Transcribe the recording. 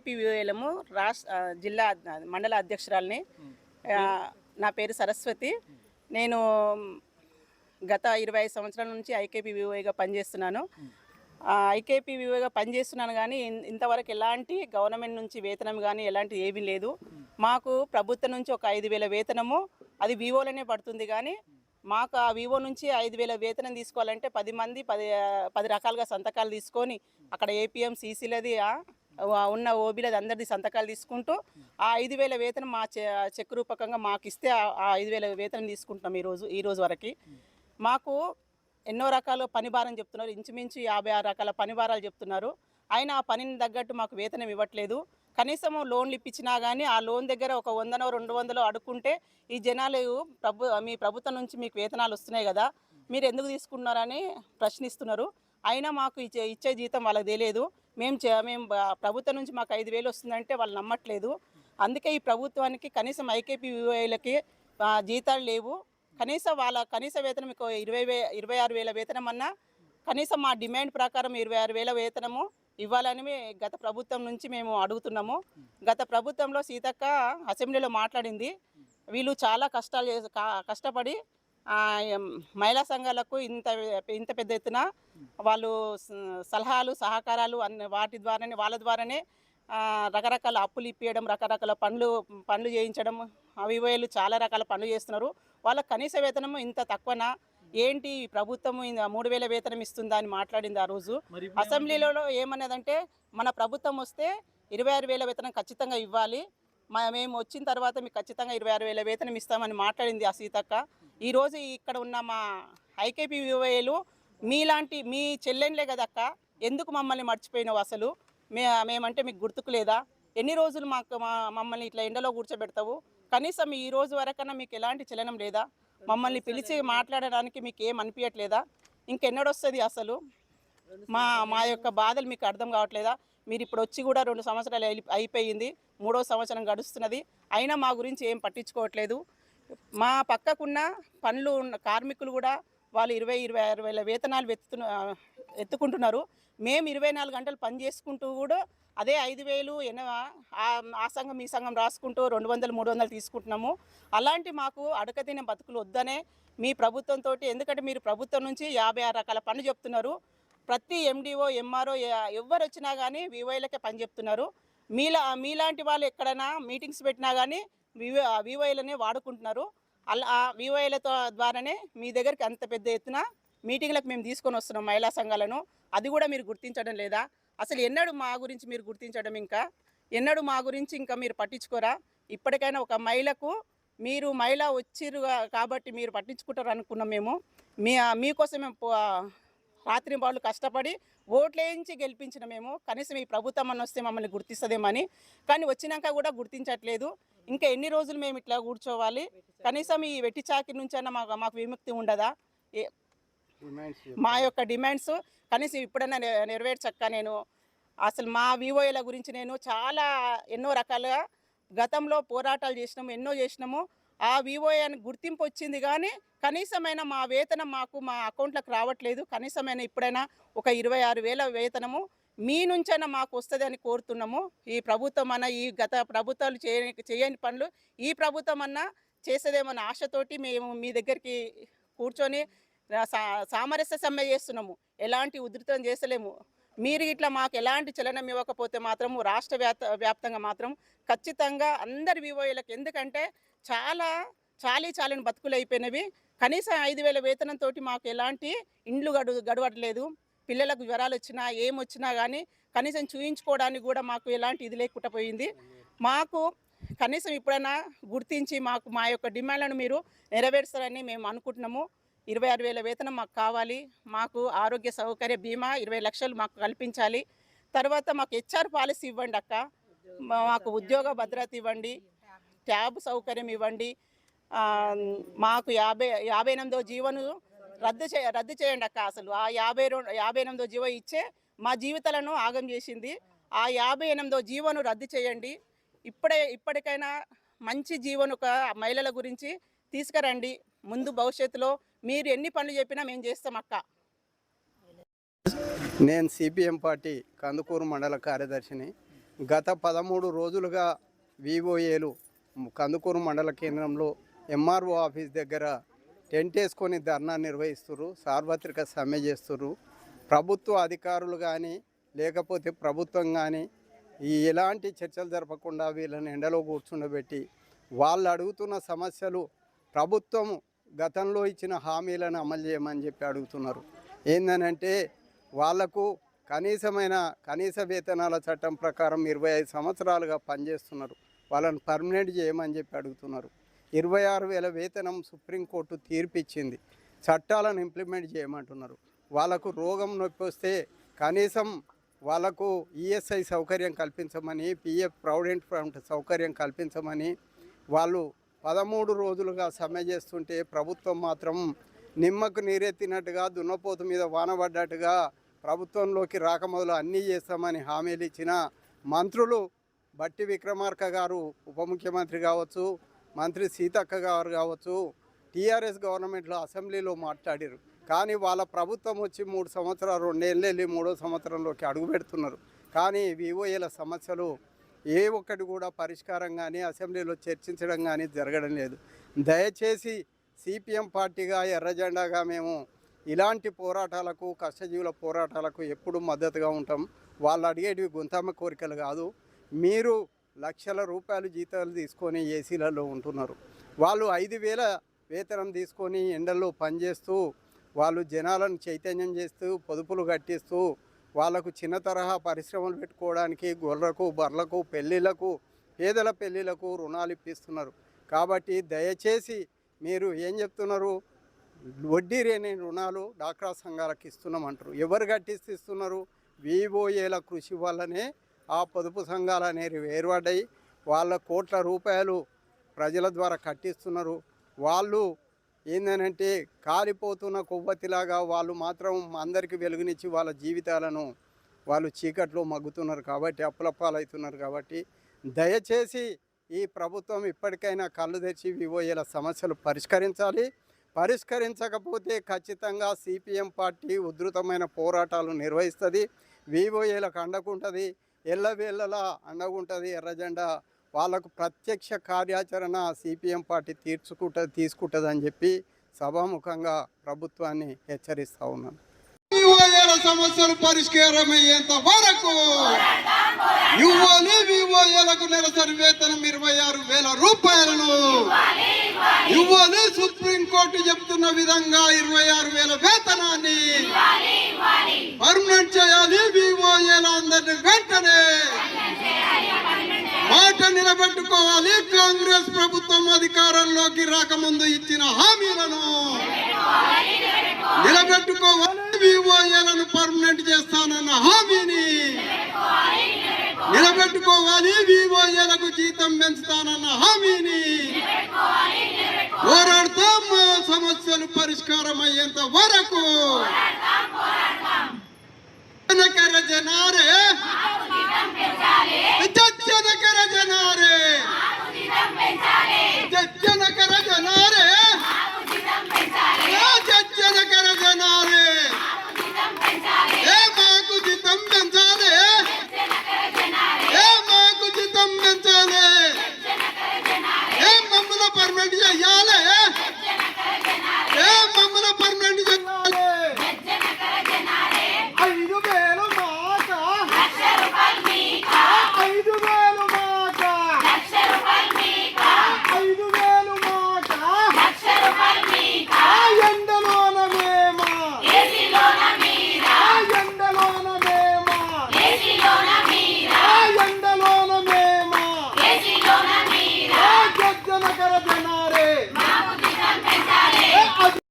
ఐకేపీవీఎలము జిల్లా మండల అధ్యక్షురాలిని. నా పేరు సరస్వతి. నేను గత 25 సంవత్సరాల నుంచి ఐకేపీవీఓగా పనిచేస్తున్నాను. ఐకేపీవీఓగా పనిచేస్తున్నాను కానీ ఇంతవరకు ఎలాంటి గవర్నమెంట్ నుంచి వేతనం కానీ ఎలాంటి ఏమీ లేదు. మాకు ప్రభుత్వం నుంచి ఒక 5,000 వేతనము అది వివోలోనే పడుతుంది. కానీ మాకు ఆ వివో నుంచి 5,000 వేతనం తీసుకోవాలంటే 10 రకాలుగా సంతకాలు తీసుకొని అక్కడ ఏపీఎం సీసీలది ఉన్న ఓబీలది అందరిది సంతకాలు తీసుకుంటూ ఆ 5,000 వేతనం మా చెక్ రూపకంగా మాకు ఇస్తే ఆ 5,000 వేతనం తీసుకుంటాం ఈ రోజు వరకు. మాకు ఎన్నో రకాల పని భారం చెప్తున్నారు, ఇంచుమించు 56 రకాల పని భారాలు చెప్తున్నారు. అయినా ఆ పనిని తగ్గట్టు మాకు వేతనం ఇవ్వట్లేదు. కనీసం లోన్లు ఇప్పించినా కానీ ఆ లోన్ దగ్గర ఒక 100 200 అడుక్కుంటే ఈ జనాలు మీ ప్రభుత్వం నుంచి మీకు వేతనాలు వస్తున్నాయి కదా, మీరు ఎందుకు తీసుకున్నారని ప్రశ్నిస్తున్నారు. అయినా మాకు ఇచ్చే జీతం వాళ్ళకి తెలియదు. మేము ప్రభుత్వం నుంచి మాకు 5,000 వస్తుందంటే వాళ్ళు నమ్మట్లేదు. అందుకే ఈ ప్రభుత్వానికి కనీసం ఐకేపీవీఓలకి జీతాలు లేవు. కనీస వేతనం మీకు 26,000 వేతనం అన్నా కనీసం మా డిమాండ్ ప్రకారం 26,000 వేతనము ఇవ్వాలని గత ప్రభుత్వం నుంచి మేము అడుగుతున్నాము. గత ప్రభుత్వంలో సీతక్క అసెంబ్లీలో మాట్లాడింది. వీళ్ళు చాలా కష్టపడి మహిళా సంఘాలకు ఇంత పెద్ద ఎత్తున వాళ్ళు సలహాలు సహకారాలు వాళ్ళ ద్వారానే రకరకాల అప్పులు ఇప్పించడం, రకరకాల పనులు చేయించడం, అవివేలు చాలా రకాల పనులు చేస్తున్నారు. వాళ్ళ కనీస వేతనము ఇంత తక్కువనా ఏంటి, ప్రభుత్వం 3,000 వేతనం ఇస్తుందా అని మాట్లాడింది ఆ రోజు అసెంబ్లీలో. ఏమన్నదంటే మన ప్రభుత్వం వస్తే 26,000 వేతనం ఖచ్చితంగా ఇవ్వాలి, మేము వచ్చిన తర్వాత మీకు ఖచ్చితంగా 26,000 వేతనం ఇస్తామని మాట్లాడింది ఆ సీతక్క. ఈరోజు ఇక్కడ ఉన్న మా ఐకేపీవీఓలు మీ చెల్లెండ్లే కదక్క, ఎందుకు మమ్మల్ని మర్చిపోయినావు, అసలు మేమంటే మీకు గుర్తుకు లేదా, ఎన్ని రోజులు మమ్మల్ని ఇట్లా ఎండలో కూర్చోబెడతావు, కనీసం ఈ రోజు వరకన్నా మీకు ఎలాంటి చలనం లేదా, మమ్మల్ని పిలిచి మాట్లాడడానికి మీకు ఏం అనిపించట్లేదా, ఇంకెన్నడొస్తుంది అసలు, మా యొక్క బాధలు మీకు అర్థం కావట్లేదా, మీరు ఇప్పుడు వచ్చి కూడా 2 సంవత్సరాలు అయిపోయింది, 3వ సంవత్సరం గడుస్తున్నది, అయినా మా గురించి ఏం పట్టించుకోవట్లేదు. మా పక్కకున్న పనులు కార్మికులు కూడా వాళ్ళు 26,000 వేతనాలు ఎత్తుకుంటున్నారు. మేము 24 గంటలు పని చేసుకుంటూ కూడా అదే 5,000 ఆ సంఘం ఈ సంఘం రాసుకుంటూ 200 300 తీసుకుంటున్నాము. అలాంటి మాకు అడకతినే బతుకులు వద్దనే మీ ప్రభుత్వంతో, ఎందుకంటే మీరు ప్రభుత్వం నుంచి 56 రకాల పనులు చెప్తున్నారు. ప్రతి ఎండిఓ ఎంఆర్ఓ ఎవరు వచ్చినా కానీ వివోలకే పని చెప్తున్నారు. మీలాంటి వాళ్ళు ఎక్కడైనా మీటింగ్స్ పెట్టినా కానీ వివోలనే వాడుకుంటున్నారు. అలా వివోల ద్వారానే మీ దగ్గరికి అంత పెద్ద ఎత్తున మీటింగ్లకు మేము తీసుకొని వస్తున్నాం మహిళా సంఘాలను. అది కూడా మీరు గుర్తించడం లేదా, అసలు ఎన్నడూ మా గురించి మీరు గుర్తించడం, ఎన్నడూ మా గురించి మీరు పట్టించుకోరా. ఇప్పటికైనా ఒక మహిళకు మీరు మహిళ వచ్చిర్రు కాబట్టి మీరు పట్టించుకుంటారు అనుకున్నాం. మేము మీకోసం రాత్రి వాళ్ళు కష్టపడి ఓట్లేయించి గెలిపించిన మేము, కనీసం ఈ ప్రభుత్వం అని వస్తే మమ్మల్ని గుర్తిస్తుందేమని, కానీ వచ్చినాక కూడా గుర్తించట్లేదు. ఇంకా ఎన్ని రోజులు మేము ఇట్లా కూర్చోవాలి, కనీసం ఈ వెట్టి చాకిరి నుంచైనా మాకు విముక్తి ఉండదా, మా యొక్క డిమాండ్స్ కనీసం ఇప్పుడైనా నెరవేర్చక్క. నేను అసలు మా వివోల గురించి నేను ఎన్నో రకాలుగా గతంలో పోరాటాలు చేసినాము, ఎన్నో చేసినాము. ఆ వివోని గుర్తింపు వచ్చింది కానీ కనీసమైన మా వేతనం మా అకౌంట్లకు రావట్లేదు. కనీసమైన ఇప్పుడైనా ఒక 26,000 వేతనము మీ నుంచైనా మాకు వస్తుంది అని కోరుతున్నాము. ఈ ప్రభుత్వం అన్న, ఈ గత ప్రభుత్వాలు చేయని పనులు ఈ ప్రభుత్వం అన్నా చేసేదేమన్న ఆశతోటి మేము మీ దగ్గరికి కూర్చొని సామరస్య సమ్మె చేస్తున్నాము. ఎలాంటి ఉధృతం చేసలేము. మీరు ఇట్లా మాకు ఎలాంటి చలనం ఇవ్వకపోతే మాత్రం రాష్ట్ర వ్యాప్తంగా మాత్రం ఖచ్చితంగా అందరి వివోలకు, ఎందుకంటే చాలని బతుకులు అయిపోయినవి. కనీసం 5,000 వేతనంతో మాకు ఎలాంటి ఇండ్లు గడవట్లేదు. పిల్లలకు జ్వరాలు వచ్చినా ఏమొచ్చినా కానీ కనీసం చూయించుకోవడానికి కూడా మాకు ఎలాంటి ఇది లేకుండా పోయింది. మాకు కనీసం ఇప్పుడైనా గుర్తించి మా యొక్క డిమాండ్లను మీరు నెరవేర్స్తారని మేము అనుకుంటున్నాము. 26,000 వేతనం మాకు కావాలి. మాకు ఆరోగ్య సౌకర్య బీమా 20 లక్షలు మాకు కల్పించాలి. తర్వాత మాకు హెచ్ఆర్ పాలసీ ఇవ్వండి అక్క, మాకు ఉద్యోగ భద్రత ఇవ్వండి, ట్యాబ్ సౌకర్యం ఇవ్వండి. మాకు 58వ జీవోను రద్దు చేయండి అక్క. అసలు ఆ 58వ జీవో ఇచ్చే మా జీవితాలను ఆగం చేసింది. ఆ 58వ జీవోను రద్దు చేయండి. ఇప్పటికైనా మంచి జీవోను ఒక మహిళల గురించి తీసుకురండి. ముందు భవిష్యత్తులో మీరు ఎన్ని పనులు చెప్పినా మేము చేస్తాం అక్క. నేను సిపిఎం పార్టీ కందుకూరు మండల కార్యదర్శిని. గత 13 రోజులుగా వివోఏలు కందుకూరు మండల కేంద్రంలో ఎంఆర్ఓ ఆఫీస్ దగ్గర టెంట్ వేసుకొని ధర్నా నిర్వహిస్తున్నారు, సార్వత్రిక సమ్మె చేస్తున్నారు. ప్రభుత్వ అధికారులు కానీ లేకపోతే ప్రభుత్వం కానీ ఎలాంటి చర్చలు జరపకుండా వీళ్ళని ఎండలో కూర్చుండబెట్టి వాళ్ళు అడుగుతున్న సమస్యలు ప్రభుత్వం గతంలో ఇచ్చిన హామీలను అమలు చేయమని చెప్పి అడుగుతున్నారు. ఏందనంటే వాళ్లకు కనీస వేతనాల చట్టం ప్రకారం 25 సంవత్సరాలుగా పనిచేస్తున్నారు, వాళ్ళని పర్మనెంట్ చేయమని చెప్పి అడుగుతున్నారు. 26,000 వేతనం సుప్రీంకోర్టు తీర్పిచ్చింది, చట్టాలను ఇంప్లిమెంట్ చేయమంటున్నారు. వాళ్ళకు రోగం నొప్పి వస్తే కనీసం వాళ్ళకు ఈఎస్ఐ సౌకర్యం కల్పించమని, పిఎఫ్ ప్రావిడెంట్ ఫండ్ సౌకర్యం కల్పించమని వాళ్ళు 13 రోజులుగా సమ్మె చేస్తుంటే ప్రభుత్వం మాత్రం నిమ్మకు నీరెత్తినట్టుగా దున్నపోతు మీద వానబడ్డట్టుగా ప్రభుత్వంలోకి రాకమొదలు అన్నీ చేస్తామని హామీలు ఇచ్చిన మంత్రులు బట్టి విక్రమార్క గారు ఉప ముఖ్యమంత్రి కావచ్చు, మంత్రి సీతక్క గారు కావచ్చు, టీఆర్ఎస్ గవర్నమెంట్లో అసెంబ్లీలో మాట్లాడారు. కానీ వాళ్ళ ప్రభుత్వం వచ్చి 3 సంవత్సరాలు 2 ఏళ్ళు వెళ్ళి 3వ సంవత్సరంలోకి అడుగు పెడుతున్నారు. కానీ వివోఏల సమస్యలు ఏ ఒక్కటి కూడా పరిష్కారం కానీ అసెంబ్లీలో చర్చించడం కానీ జరగడం లేదు. దయచేసి సిపిఎం పార్టీగా ఎర్రజెండాగా మేము ఇలాంటి పోరాటాలకు, కష్టజీవుల పోరాటాలకు ఎప్పుడు మద్దతుగా ఉంటాం. వాళ్ళు అడిగేటివి గుంతమ్మ కోరికలు కాదు. మీరు లక్షల రూపాయలు జీతాలు తీసుకొని ఏసీలలో ఉంటున్నారు, వాళ్ళు 5,000 వేతనం తీసుకొని ఎండల్లో పనిచేస్తూ వాళ్ళు జనాలను చైతన్యం చేస్తూ పొదుపులు కట్టిస్తూ వాళ్ళకు చిన్న తరహా పరిశ్రమలు పెట్టుకోవడానికి గొర్రెలకు బర్రెలకు పెళ్ళిళ్ళకు పేదల పెళ్ళిళ్ళకు రుణాలు ఇప్పిస్తున్నారు. కాబట్టి దయచేసి మీరు ఏం చెప్తున్నారు, వడ్డీ లేని రుణాలు డాక్రా సంఘాలకు ఇస్తున్నామంటారు. ఎవరు కట్టిస్తే ఇస్తున్నారు? వివోఏల కృషి వల్లనే ఆ పొదుపు సంఘాలు అనేవి ఏర్పడ్డాయి. వాళ్ళ కోట్ల రూపాయలు ప్రజల ద్వారా కట్టిస్తున్నారు. వాళ్ళు ఏందనంటే కాలిపోతున్న కొవ్వొత్తిలాగా వాళ్ళు మాత్రం అందరికీ వెలుగునిచ్చి వాళ్ళ జీవితాలను వాళ్ళు చీకట్లో మగ్గుతున్నారు. కాబట్టి అప్పులపాలవుతున్నారు. కాబట్టి దయచేసి ఈ ప్రభుత్వం ఇప్పటికైనా కళ్ళు తెరిచి వివోఏల సమస్యలు పరిష్కరించాలి. పరిష్కరించకపోతే ఖచ్చితంగా సిపిఎం పార్టీ ఉధృతమైన పోరాటాలు నిర్వహిస్తుంది, వివోఏలకు అండకుంటుంది, ఎల్లవేళ్ళలా అండగుంటుంది ఎర్రజెండా. వాళ్ళకు ప్రత్యక్ష కార్యాచరణ సిపిఎం పార్టీ తీసుకుంటుందని చెప్పి సభాముఖంగా ప్రభుత్వాన్ని హెచ్చరిస్తూ ఉన్నాను. వివోఏల సమస్యలు పరిష్కారమయ్యేంత వరకు వివోఏలకు నెలసరి వేతనం 26,000 రూపాయలను ఇవ్వాలి. సుప్రీంకోర్టు చెప్తున్న విధంగా 26,000 వేతనాన్ని పర్మనెంట్ చేయాలి. వివోఏల అందరినీ వెంటనే మాట నిలబెట్టుకోవాలి. కాంగ్రెస్ ప్రభుత్వం అధికారంలోకి రాకముందు ఇచ్చిన హామీలను నిలబెట్టుకోవాలి. వివోఏలను పర్మనెంట్ చేస్తానన్న హామీని నిలబెట్టుకోవాలి. వివోఏలకు జీతం పెంచుతానన్న హామీని పోరాడతాం. సమస్యలు పరిష్కారం అయ్యేంత వరకు